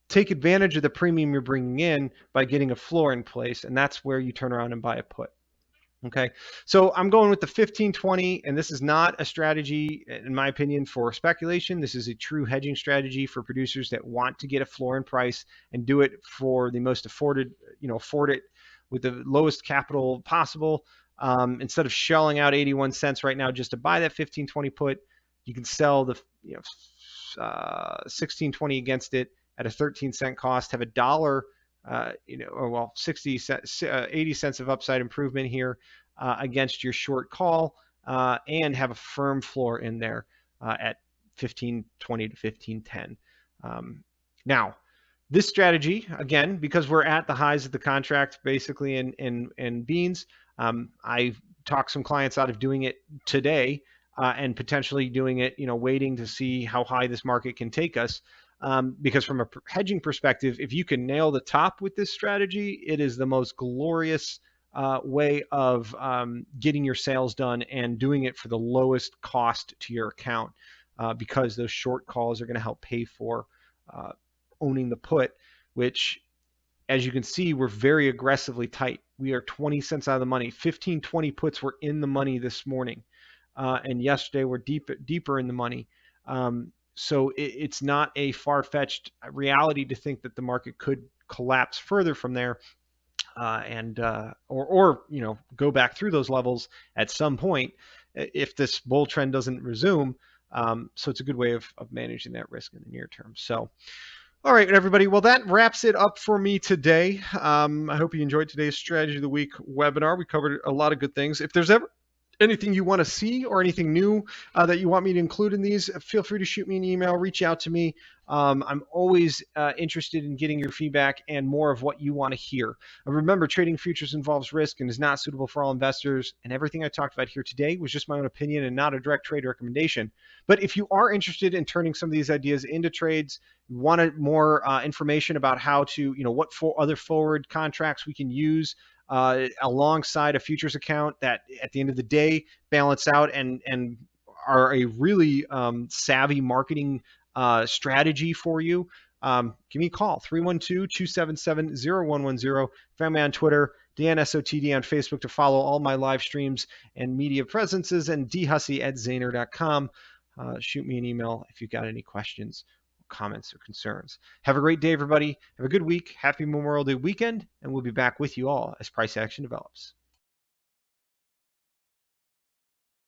take advantage of the premium you're bringing in by getting a floor in place, and that's where you turn around and buy a put. Okay, so I'm going with the 1520, and this is not a strategy, in my opinion, for speculation. This is a true hedging strategy for producers that want to get a floor in price and do it for the most afford it with the lowest capital possible. Instead of shelling out 81 cents right now just to buy that 1520 put, you can sell the 1620 against it at a 13-cent cost, have a dollar, 80 cents of upside improvement here against your short call, and have a firm floor in there at 1520 to 1510. Now, this strategy, again, because we're at the highs of the contract basically in beans, I talked some clients out of doing it today and potentially doing it, waiting to see how high this market can take us. Because from a hedging perspective, if you can nail the top with this strategy, it is the most glorious way of getting your sales done and doing it for the lowest cost to your account, because those short calls are going to help pay for owning the put, which, as you can see, we're very aggressively tight. We are 20 cents out of the money. 1520 puts were in the money this morning, and yesterday we're deeper in the money. So it's not a far-fetched reality to think that the market could collapse further from there, or go back through those levels at some point if this bull trend doesn't resume. So it's a good way of managing that risk in the near term. So, all right, everybody. Well, that wraps it up for me today. I hope you enjoyed today's Strategy of the Week webinar. We covered a lot of good things. If there's ever anything you want to see or anything new that you want me to include in these, feel free to shoot me an email, reach out to me. I'm always interested in getting your feedback and more of what you want to hear. Remember, trading futures involves risk and is not suitable for all investors. And everything I talked about here today was just my own opinion and not a direct trade recommendation. But if you are interested in turning some of these ideas into trades, wanted more information about how to, what other forward contracts we can use alongside a futures account that at the end of the day balance out and are a really savvy marketing strategy for you, give me a call, 312-277-0110. Find me on Twitter, DanSOTD on Facebook to follow all my live streams and media presences, and dhussey@zaner.com. Shoot me an email if you've got any questions, comments, or concerns. Have a great day, everybody. Have a good week. Happy Memorial Day weekend, and we'll be back with you all as price action develops.